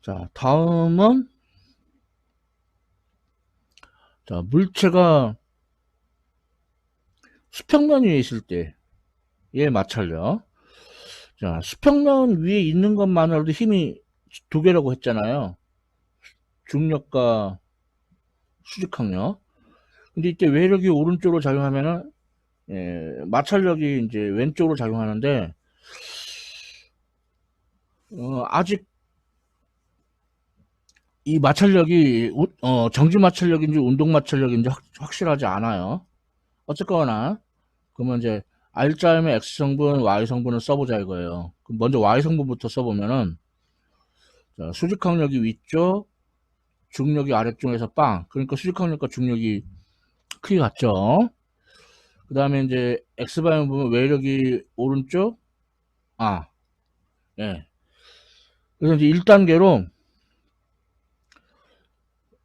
자, 다음은, 자, 물체가 수평면 위에 있을 때의 마찰력. 자, 수평면 위에 있는 것만으로도 힘이 두 개라고 했잖아요. 중력과 수직항력. 근데 이때 외력이 오른쪽으로 작용하면은, 마찰력이 이제 왼쪽으로 작용하는데, 아직 이 마찰력이, 정지 마찰력인지 운동 마찰력인지 확실하지 않아요. 어쨌거나, 그러면 이제 R자음의 X성분, Y성분을 써보자 이거예요. 그럼 먼저 Y성분부터 써보면은, 자, 수직항력이 위쪽, 중력이 아래쪽에서 빵. 그러니까 수직항력과 중력이 크게 같죠. 그 다음에 이제 X방향 보면 외력이 오른쪽, 아, 예. 그래서 이제 1단계로,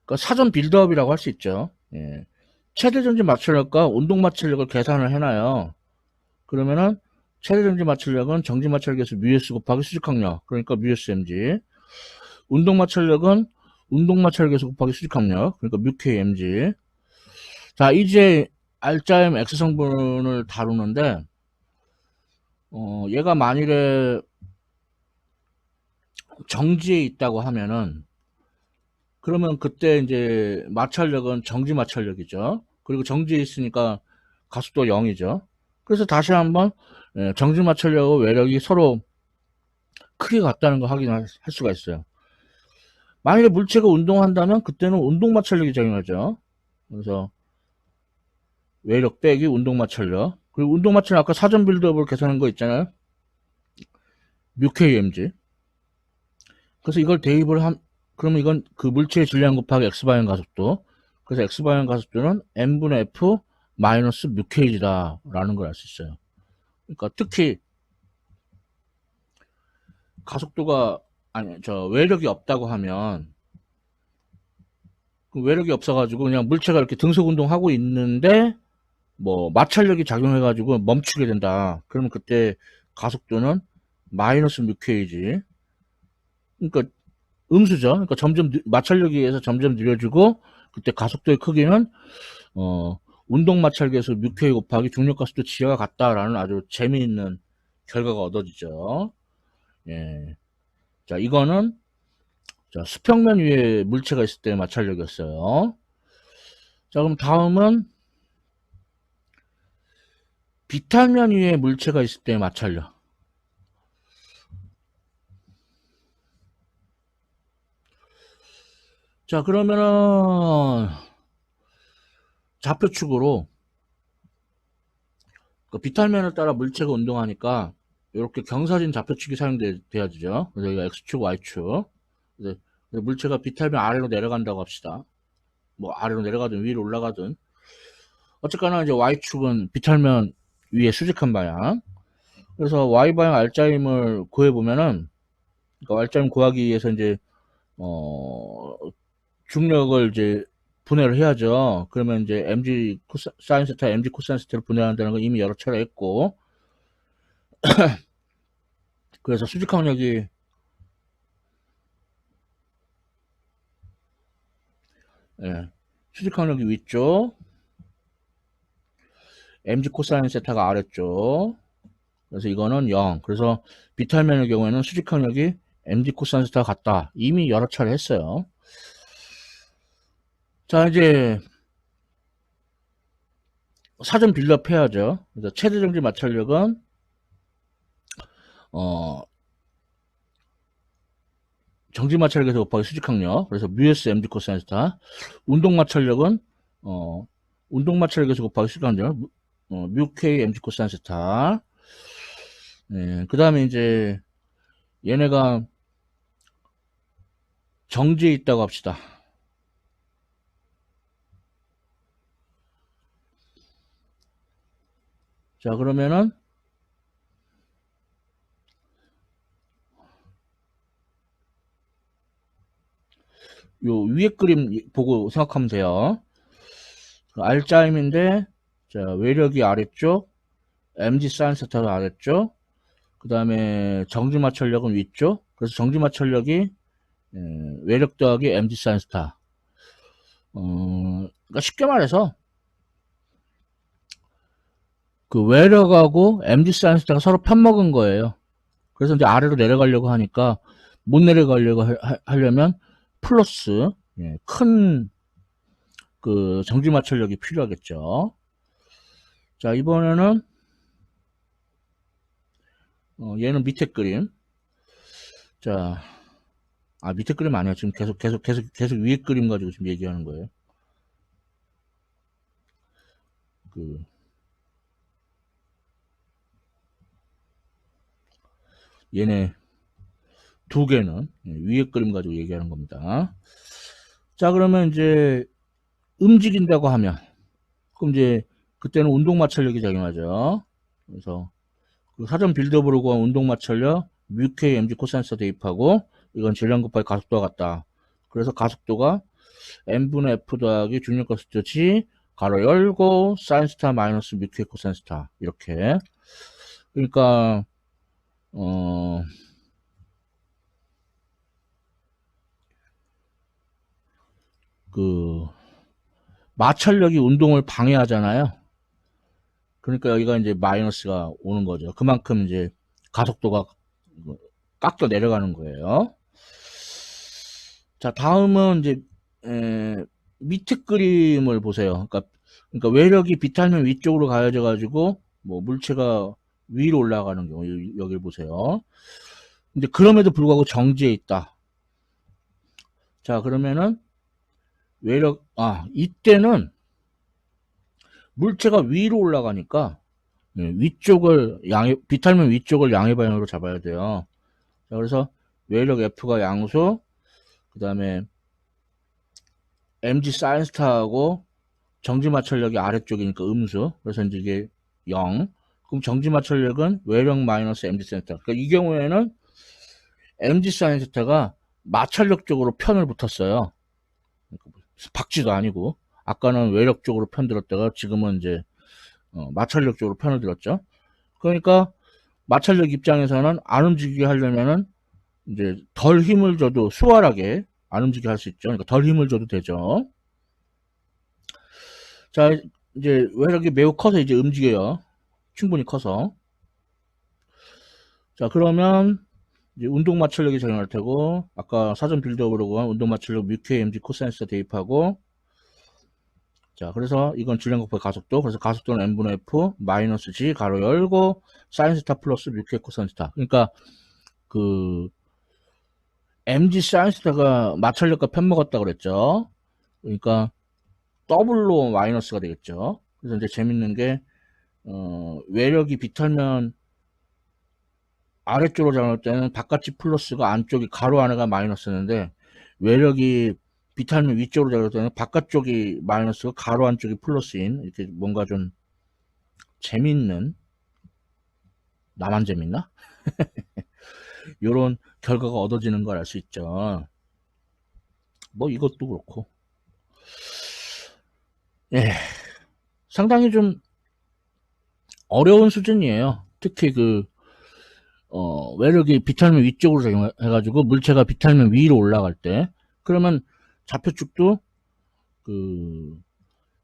그러니까 사전 빌드업이라고 할 수 있죠. 예. 최대 전지 마찰력과 운동 마찰력을 계산을 해놔요. 그러면은 최대 전지 마찰력은 정지 마찰력에서 뮤S 곱하기 수직항력, 그러니까 뮤S mg. 운동 마찰력은 운동 마찰력에서 곱하기 수직항력, 그러니까 뮤K mg. 자, 이제 R자임 X 성분을 다루는데, 얘가 만일에 정지에 있다고 하면은, 그러면 그때 이제 마찰력은 정지 마찰력이죠. 그리고 정지에 있으니까 가속도 0이죠. 그래서 다시 한번 정지 마찰력과 외력이 서로 크게 같다는 거 확인할 수가 있어요. 만약에 물체가 운동한다면 그때는 운동 마찰력이 작용하죠. 그래서 외력 빼기 운동 마찰력. 그리고 운동 마찰력 아까 사전 빌드업을 계산한 거 있잖아요. 뮤KMG. 그래서 이걸 대입을 그러면 이건 그 물체의 질량 곱하기 x방향 가속도. 그래서 x방향 가속도는 n분의 f 마이너스 뮤KG다 라는 걸 알 수 있어요. 그러니까 특히 가속도가 아니 저 외력이 없다고 하면 그 외력이 없어가지고 그냥 물체가 이렇게 등속 운동하고 있는데 뭐 마찰력이 작용해가지고 멈추게 된다. 그러면 그때 가속도는 마이너스 뮤KG. 그러니까 음수죠. 그러니까 점점 마찰력에 의해서 점점 느려지고 그때 가속도의 크기는 운동 마찰계수 뮤K 곱하기 중력 가속도 지하가 같다라는 아주 재미있는 결과가 얻어지죠. 예. 자, 이거는 자, 수평면 위에 물체가 있을 때 마찰력이었어요. 자, 그럼 다음은 비탈면 위에 물체가 있을 때 마찰력. 자, 그러면은 좌표축으로 그 비탈면을 따라 물체가 운동하니까 이렇게 경사진 좌표축이 사용돼야죠. 그래서 여기가 X축, Y축. 그래서 물체가 비탈면 아래로 내려간다고 합시다. 뭐 아래로 내려가든 위로 올라가든 어쨌거나 이제 Y축은 비탈면 위에 수직한 방향. 그래서 Y방향 R자임을 구해보면은 그러니까 R자임 구하기 위해서 이제 어 중력을 이제 분해를 해야죠. 그러면 이제 mg 사인 세타, mg 코사인 세타를 분해한다는 건 이미 여러 차례 했고, 그래서 수직항력이 예, 수직항력이 위쪽, mg 코사인 세타가 아래쪽. 그래서 이거는 0. 그래서 비탈면의 경우에는 수직항력이 mg 코사인 세타가 같다. 이미 여러 차례 했어요. 자, 이제 사전 빌드업 해야죠. 그래서 최대 정지 마찰력은 어, 정지 마찰력에서 곱하기 수직항력. 그래서 뮤스 mg 코사인 세타. 운동 마찰력은 운동 마찰력에서 곱하기 수직항력. 뮤k mg 코사인 세타. 예, 그 다음에 이제 얘네가 정지에 있다고 합시다. 자, 그러면은 요 위에 그림 보고 생각하면 돼요. R자임인데 자, 외력이 아래쪽, mg 사인 세타가 아래쪽, 그 다음에 정지 마찰력은 위쪽. 그래서 정지 마찰력이 외력 더하기 mg 사인 스타. 그러니까 쉽게 말해서 그 외력하고 mg 사인 스타가 서로 편먹은 거예요. 그래서 이제 아래로 내려가려고 하니까 못 내려가려고 하려면 플러스 큰 그 정지 마찰력이 필요하겠죠. 자, 이번에는 얘는 밑에 그림. 자, 밑에 그림 아니야. 지금 계속 위에 그림 가지고 지금 얘기하는 거예요. 얘네 두 개는 위에 그림 가지고 얘기하는 겁니다. 자, 그러면 이제 움직인다고 하면, 그럼 이제 그때는 운동 마찰력이 작용하죠. 그래서 그 사전 빌드업으로 구한 운동 마찰력 뮤K mg 코사인스 대입하고 이건 질량 곱하기 가속도가 같다. 그래서 가속도가 n분의 f 더하기 중력 가속도 g 가로 열고 사인스타 마이너스 뮤K 코사인스타 이렇게. 그러니까 그 마찰력이 운동을 방해하잖아요. 그러니까 여기가 이제 마이너스가 오는 거죠. 그만큼 이제 가속도가 깎여 내려가는 거예요. 자, 다음은 이제 밑에 그림을 보세요. 그러니까 외력이 비탈면 위쪽으로 가야져 가지고 뭐 물체가 위로 올라가는 경우 여기를 보세요. 근데 그럼에도 불구하고 정지해 있다. 자, 그러면은 외력 이때는 물체가 위로 올라가니까 위쪽을 비탈면 위쪽을 양의 방향으로 잡아야 돼요. 자, 그래서 외력 F가 양수, 그 다음에 mg 사인스타하고 정지 마찰력이 아래쪽이니까 음수. 그래서 이제 이게 0. 그럼 정지 마찰력은 외력 마이너스 mg 사인스타. 그러니까 이 경우에는 mg 사인스타가 마찰력 쪽으로 편을 붙었어요. 박쥐도 아니고. 아까는 외력 쪽으로 편 들었다가 지금은 이제 마찰력 쪽으로 편을 들었죠. 그러니까 마찰력 입장에서는 안 움직이게 하려면은 이제 덜 힘을 줘도 수월하게 안 움직이게 할 수 있죠. 그러니까 덜 힘을 줘도 되죠. 자, 이제 외력이 매우 커서 이제 움직여요. 충분히 커서. 자, 그러면 이제 운동 마찰력이 작용할 테고, 아까 사전 빌드업으로 한 운동 마찰력 뮤K mg 코사인스 대입하고, 자, 그래서 이건 질량 곱하기 가속도. 그래서 가속도는 n분의 f 마이너스 g 가로 열고 사인스타 플러스 뮤K 코사인스타. 그러니까 그 mg 사인스타가 마찰력과 편먹었다 그랬죠. 그러니까 더블로 마이너스가 되겠죠. 그래서 이제 재밌는 게 외력이 비탈면 아래쪽으로 잡을 때는 바깥이 플러스가 안쪽이 가로 안에가 마이너스였는데 외력이 비탈면 위쪽으로 잡을 때는 바깥쪽이 마이너스가 가로 안쪽이 플러스인 이렇게 뭔가 좀 재밌는, 나만 재밌나? 요런 결과가 얻어지는 걸 알 수 있죠. 뭐 이것도 그렇고 예, 상당히 좀 어려운 수준이에요. 특히 외력이 비탈면 위쪽으로 작용해가지고 물체가 비탈면 위로 올라갈 때, 그러면 좌표축도 그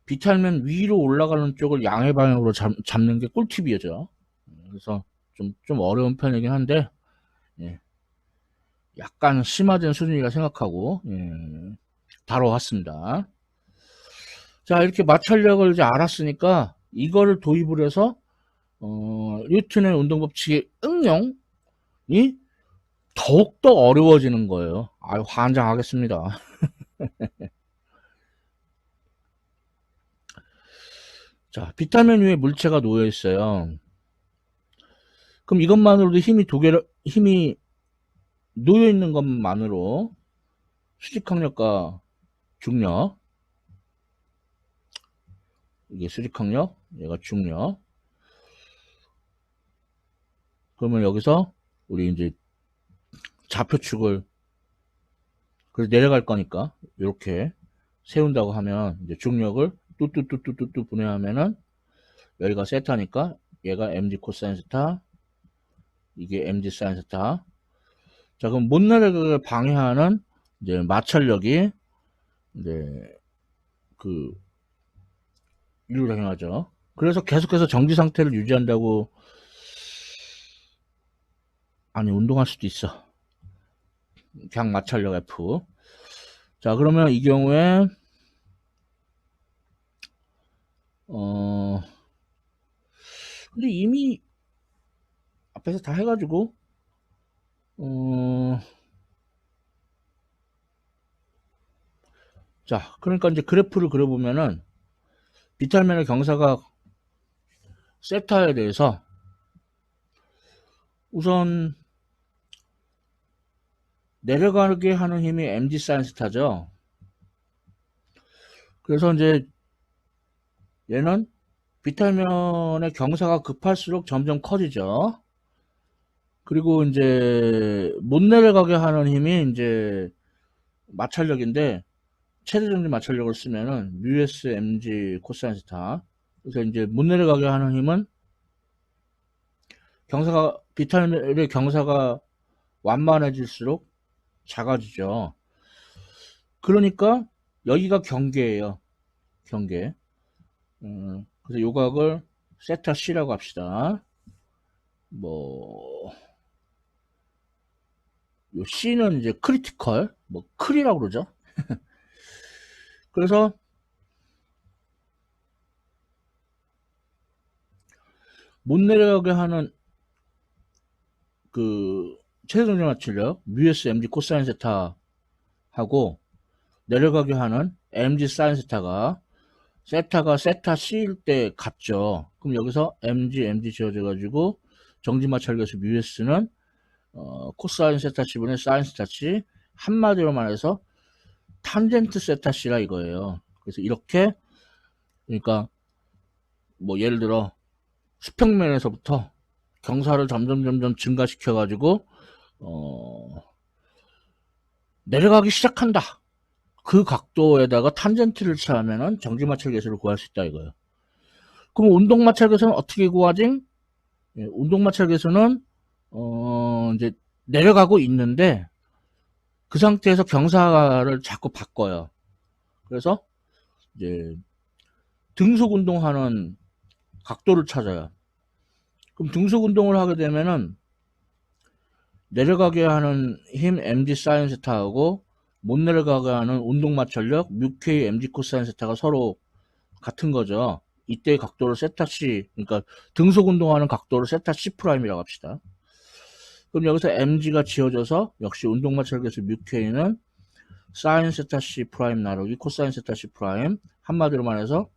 비탈면 위로 올라가는 쪽을 양의 방향으로 잡는 게 꿀팁이죠. 그래서 좀 어려운 편이긴 한데, 예, 약간 심화된 수준이라 생각하고, 다뤄왔습니다. 자, 이렇게 마찰력을 이제 알았으니까, 이거를 도입을 해서, 뉴턴의 운동법칙의 응용이 더욱더 어려워지는 거예요. 아유, 환장하겠습니다. 자, 비타민 위에 물체가 놓여 있어요. 그럼 이것만으로도 힘이 놓여 있는 것만으로 수직항력과 중력, 이게 수직항력, 얘가 중력. 그러면 여기서 우리 이제 좌표축을 그래서 내려갈 거니까 이렇게 세운다고 하면 이제 중력을 뚜뚜뚜뚜뚜 분해하면은 여기가 세타니까 얘가 mg 코사인 세타, 이게 mg 사인 세타. 자, 그럼 못 내려가게 방해하는 이제 마찰력이 이제 그 일로 작용하죠. 그래서 계속해서 정지 상태를 유지한다고. 아니, 운동할 수도 있어. 그냥 마찰력 F. 자, 그러면 이 경우에 어 근데 이미 앞에서 다 해가지고 어 자, 그러니까 이제 그래프를 그려보면은 비탈면의 경사가 세타에 대해서 우선 내려가게 하는 힘이 mg sin 세타죠. 그래서 이제 얘는 비탈면의 경사가 급할수록 점점 커지죠. 그리고 이제 못 내려가게 하는 힘이 이제 마찰력인데, 최대 정지 마찰력을 쓰면은 뮤s mg 코사인 세타. 그래서 이제 못 내려가게 하는 힘은 경사가, 비탈면의 경사가 완만해질수록 작아지죠. 그러니까 여기가 경계예요. 경계. 그래서 요각을 세타 C라고 합시다. 뭐, 요 C는 이제 크리티컬, 뭐, 클이라고 그러죠. 그래서 못 내려가게 하는 그 최대 정지 마찰력, 뮤스 mg 코사인 세타 하고, 내려가게 하는 mg 사인 세타가 세타 C일 때 같죠. 그럼 여기서 mg 지어져가지고, 정지 마찰력에서 뮤스는 코사인 세타 C분의 사인 세타 C, 한마디로 말해서 탄젠트 세타 C라 이거예요. 그래서 이렇게, 그러니까 뭐 예를 들어 수평면에서부터 경사를 점점 증가시켜 가지고 내려가기 시작한다. 그 각도에다가 탄젠트를 취하면은 정지마찰 계수를 구할 수 있다 이거예요. 그럼 운동마찰 계수는 어떻게 구하지? 예, 운동마찰 계수는 이제 내려가고 있는데 그 상태에서 경사를 자꾸 바꿔요. 그래서 이제 등속 운동하는 각도를 찾아요. 그럼 등속 운동을 하게 되면은 내려가게 하는 힘 mg 사인 세타하고 못 내려가게 하는 운동 마찰력 뮤k mg 코사인 세타가 서로 같은 거죠. 이때 각도를 세타 C, 그러니까 등속 운동하는 각도를 세타 C 프라임이라고 합시다. 그럼 여기서 mg가 지어져서 역시 운동 마찰력에서 뮤k는 사인 세타 C 프라임 나누기 코사인 세타 C 프라임, 한마디로 말해서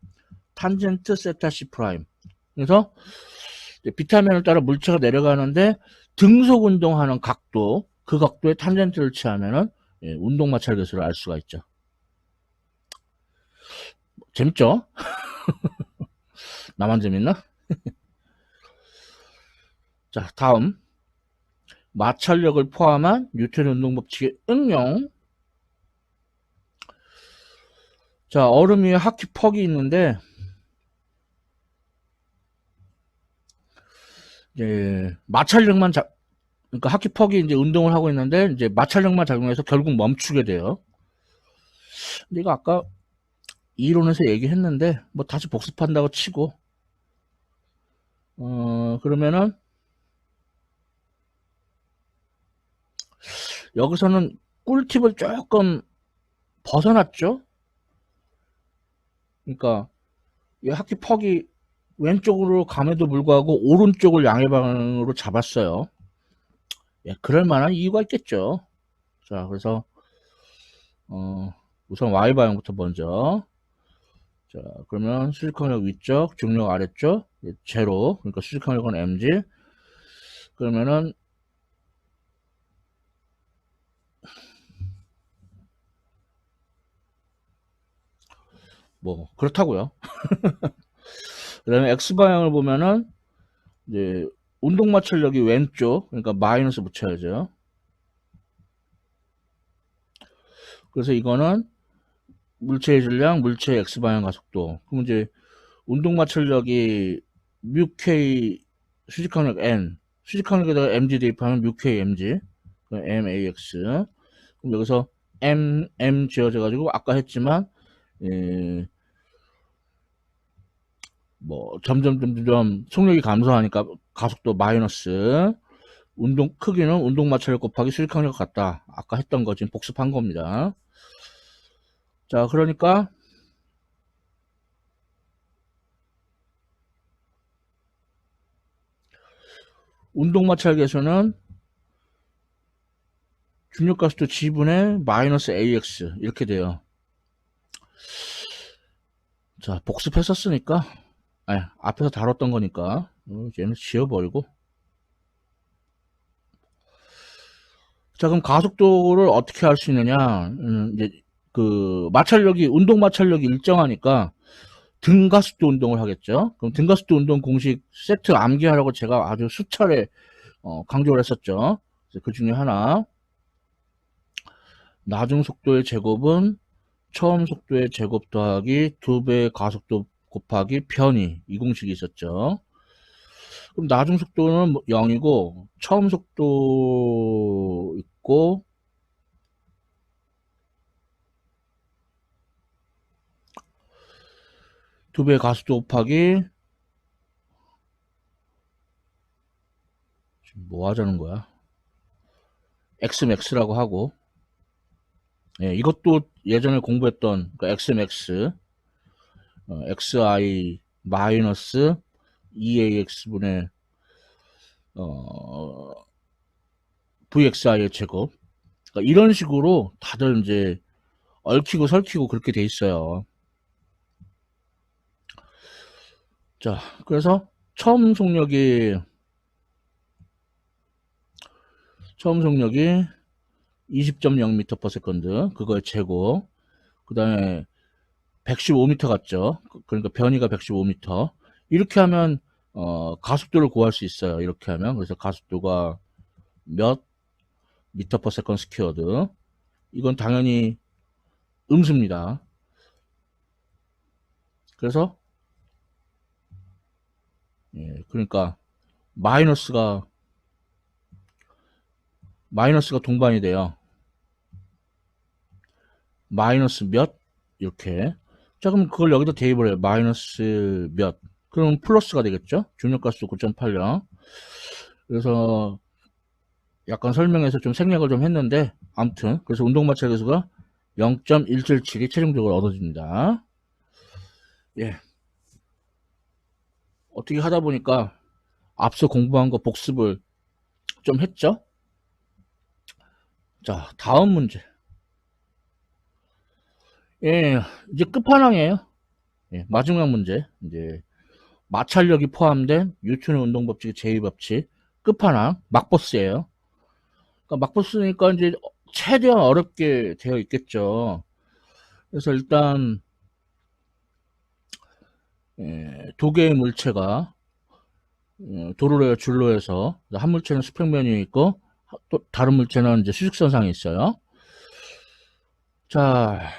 탄젠트 세타 C 프라임. 그래서 비타민을 따라 물체가 내려가는데 등속 운동하는 각도, 그 각도에 탄젠트를 취하면은 운동 마찰 계수를 알 수가 있죠. 재밌죠? 나만 재밌나? 자, 다음 마찰력을 포함한 뉴턴 운동 법칙의 응용. 자, 얼음 위에 하키 퍽이 있는데 이제 마찰력만 그러니까 하키 퍽이 이제 운동을 하고 있는데 이제 마찰력만 작용해서 결국 멈추게 돼요. 근데 이거 아까 이론에서 얘기했는데 뭐 다시 복습한다고 치고 그러면은 여기서는 꿀팁을 조금 벗어났죠. 그러니까 이 하키 퍽이 왼쪽으로 감에도 불구하고 오른쪽을 양의 방향으로 잡았어요. 예, 그럴 만한 이유가 있겠죠. 자, 그래서 우선 Y 방향부터 먼저. 자, 그러면 수직항력 위쪽, 중력 아래쪽, 제로. 그러니까 수직항력은 mg. 그러면은 뭐 그렇다고요. 그다음에 x 방향을 보면은 이제 운동 마찰력이 왼쪽, 그러니까 마이너스 붙여야죠. 그래서 이거는 물체의 질량, 물체의 x 방향 가속도. 그럼 이제 운동 마찰력이 뮤k 수직항력 n, 수직항력에다가 mg 대입하면 뮤k mg, max. 그럼 여기서 M 지어져 가지고 아까 했지만 예, 뭐 점점 속력이 감소하니까 가속도 마이너스, 운동 크기는 운동 마찰력 곱하기 수직항력 같다. 아까 했던 거 지금 복습한 겁니다. 자, 그러니까 운동 마찰계수는 중력가속도 G분의 마이너스 AX 이렇게 돼요. 자, 복습했었으니까 앞에서 다뤘던 거니까 얘는 지워버리고. 자, 그럼 가속도를 어떻게 할 수 있느냐? 이제 그 마찰력이 운동 마찰력이 일정하니까 등가속도 운동을 하겠죠. 그럼 등가속도 운동 공식 세트 암기하라고 제가 아주 수차례 강조를 했었죠. 그 중에 하나, 나중 속도의 제곱은 처음 속도의 제곱 더하기 2배의 가속도 곱하기 편이, 이 공식이 있었죠. 그럼 나중 속도는 0이고 처음 속도 있고 2배의 가속도 곱하기, 지금 뭐 하자는 거야? xmax라고 하고, 예, 이것도 예전에 공부했던 그 xmax, xi 마이너스 2ax분의 vxi의 제곱. 그러니까 이런 식으로 다들 이제 얽히고 설키고 그렇게 돼 있어요. 자, 그래서 처음 속력이 20.0m/s, 그거의 제곱, 그 다음에 115m 같죠. 그러니까 변이가 115m. 이렇게 하면 가속도를 구할 수 있어요. 이렇게 하면. 그래서 가속도가 몇 m/s 스퀘어드. 이건 당연히 음수입니다. 그래서 그러니까 마이너스가 동반이 돼요. 마이너스 몇, 이렇게. 자, 그럼 그걸 여기다 대입을 해요. 마이너스 몇. 그럼 플러스가 되겠죠? 중력가속도 9.80. 그래서 약간 설명해서 좀 생략을 좀 했는데, 아무튼 그래서 운동마찰 계수가 0.177이 최종적으로 얻어집니다. 예. 어떻게 하다 보니까 앞서 공부한 거 복습을 좀 했죠? 자, 다음 문제. 예, 이제 끝판왕이에요. 예, 마지막 문제. 이제 마찰력이 포함된 뉴턴의 운동법칙의 제2법칙 끝판왕 막버스예요. 그러니까 막버스니까 이제 최대한 어렵게 되어 있겠죠. 그래서 일단 두 개의 물체가 도로를 줄로해서 한 물체는 수평면이 에 있고 또 다른 물체는 이제 수직선상에 있어요. 자,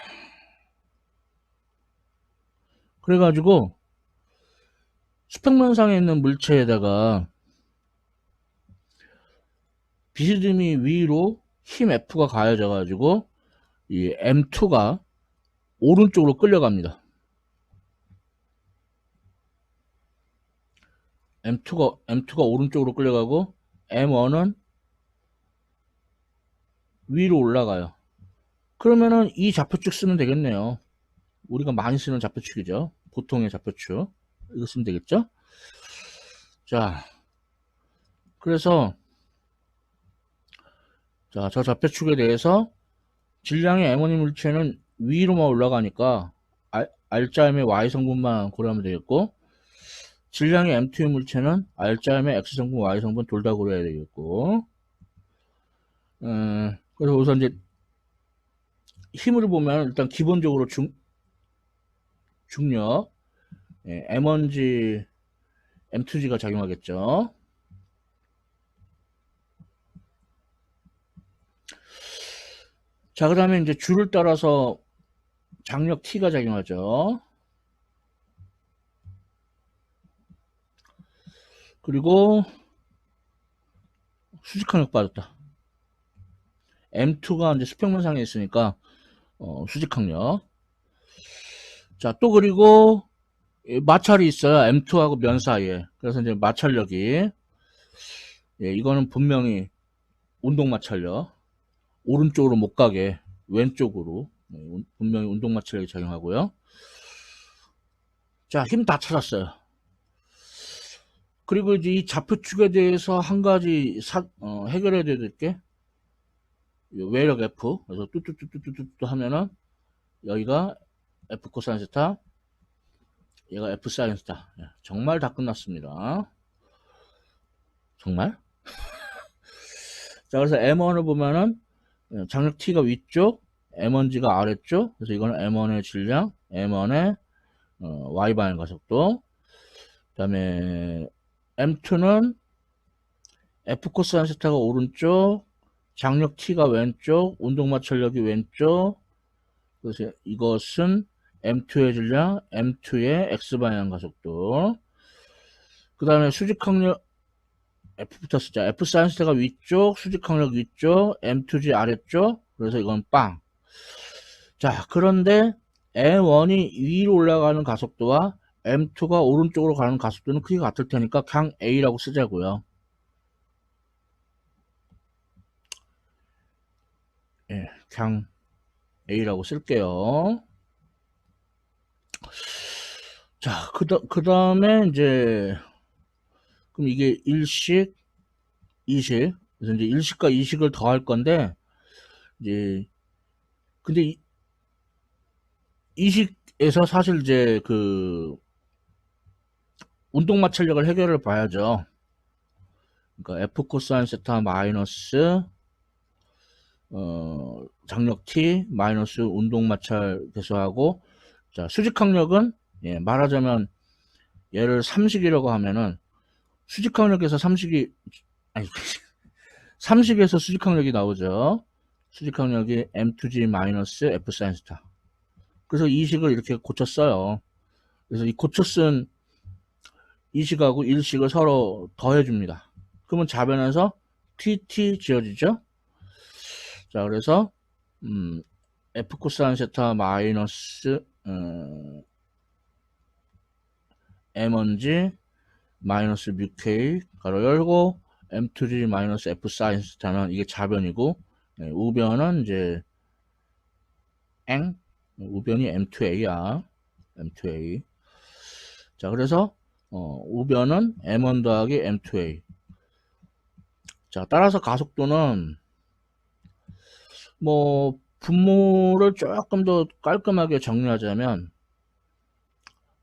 그래가지고 수평면상에 있는 물체에다가 비스듬히 위로 힘 F가 가해져 가지고 이 M2가 오른쪽으로 끌려갑니다. M2가 오른쪽으로 끌려가고 M1은 위로 올라가요. 그러면은 이 좌표축 쓰면 되겠네요. 우리가 많이 쓰는 좌표축이죠. 보통의 좌표축. 이거 쓰면 되겠죠? 자, 그래서 자, 저 좌표축에 대해서 질량의 M1의 물체는 위로만 올라가니까 R자임의 Y성분만 고려하면 되겠고, 질량의 M2의 물체는 R자임의 X성분, Y성분 둘 다 고려해야 되겠고, 그래서 우선 이제 힘을 보면 일단 기본적으로 중력, M1G, M2G가 작용하겠죠. 자, 그 다음에 이제 줄을 따라서 장력 T가 작용하죠. 그리고 수직항력 빠졌다. M2가 이제 수평면상에 있으니까 수직항력. 자, 또 그리고 마찰이 있어요. M2하고 면 사이에. 그래서 이제 마찰력이, 예, 이거는 분명히 운동 마찰력. 오른쪽으로 못 가게 왼쪽으로, 네, 분명히 운동 마찰력이 작용하고요. 자, 힘 다 찾았어요. 그리고 이제 이 좌표축에 대해서 한 가지 해결해야 될 게 외력 F. 그래서 뚜뚜뚜뚜뚜뚜 하면은 여기가 F 코사인 세타, 얘가 F 사인 세타. 예, 정말 다 끝났습니다. 정말. 자, 그래서 M1을 보면은 장력 T가 위쪽, M1G가 아래쪽. 그래서 이거는 M1의 질량, M1의 Y 방향 가속도. 그다음에 M2는 F 코사인 세타가 오른쪽, 장력 T가 왼쪽, 운동 마찰력이 왼쪽. 그래서 이것은 M2의 질량, M2의 X방향 가속도. 그 다음에 수직항력, F부터 쓰자. F 사인 세타가 위쪽, 수직항력 위쪽, M2G 아래쪽. 그래서 이건 빵. 자, 그런데 M1이 위로 올라가는 가속도와 M2가 오른쪽으로 가는 가속도는 크게 같을 테니까 그냥 A라고 쓰자고요. 예, 그냥 A라고 쓸게요. 자, 그 다음에 이제, 그럼 이게 일식, 이식. 그래서 이제 일식과 이식을 더할 건데, 이제, 근데 이식에서 사실 이제 운동 마찰력을 해결을 봐야죠. 그러니까 F 코사인 세타 마이너스, 장력 T 마이너스 운동 마찰 계수하고, 자, 수직항력은, 예, 말하자면, 얘를 삼식이라고 하면은, 수직항력에서 삼식이, 아니, 삼식에서 수직항력이 나오죠. 수직항력이 M2G 마이너스 F 사인 스타. 그래서 이식을 이렇게 고쳤어요. 그래서 이 고쳐 쓴 이식하고 일식을 서로 더해줍니다. 그러면 좌변에서 TT 지어지죠. 자, 그래서, F 코사인 세타 마이너스, M1G 마이너스 뮤K 가로 열고, M2G 마이너스 F 사인 세타는 이게 좌변이고, 네, 우변은 이제 우변이 M2A야. M2A. 자, 그래서 우변은 M1 더하기 M2A. 자, 따라서 가속도는 뭐 분모를 조금 더 깔끔하게 정리하자면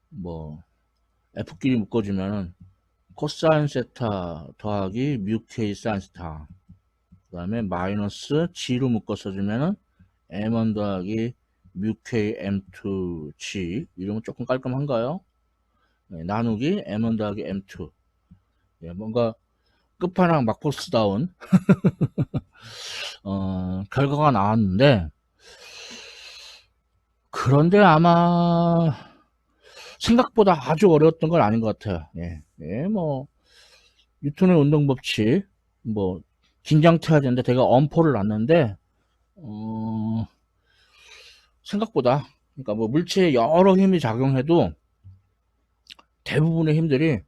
뭐 F끼리 묶어주면은 코사인 세타 더하기 뮤K 사인 세타, 그 다음에 마이너스 G로 묶어 써주면은 M1 더하기 뮤K M2G. 이러면 조금 깔끔한가요? 네, 나누기 M1 더하기 M2. 네, 뭔가 끝판왕 막포스다운 결과가 나왔는데, 그런데 아마 생각보다 아주 어려웠던 건 아닌 것 같아요. 예, 예, 뭐 뉴턴의 운동 법칙, 뭐 긴장해야 되는데 제가 엄포를 놨는데 생각보다, 그러니까 뭐 물체에 여러 힘이 작용해도 대부분의 힘들이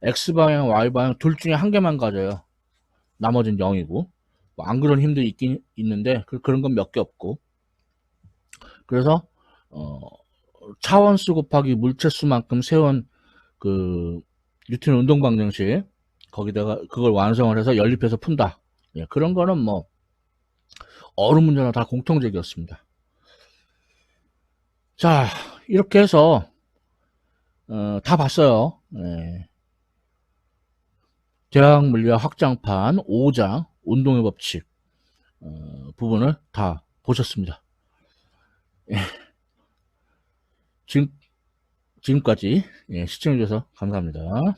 X방향, Y방향 둘 중에 한 개만 가져요. 나머지는 0이고. 뭐 안 그런 힘들이 있긴 있는데 그런 건 몇 개 없고. 그래서 차원수 곱하기 물체수만큼 세운 뉴턴 운동 방정식, 거기다가 그걸 완성을 해서 연립해서 푼다. 예, 그런 거는 뭐 어른 문제나 다 공통적이었습니다. 자, 이렇게 해서 다 봤어요. 예. 대학 물리학 확장판 5장 운동의 법칙 부분을 다 보셨습니다. 예. 지금까지, 예, 시청해주셔서 감사합니다.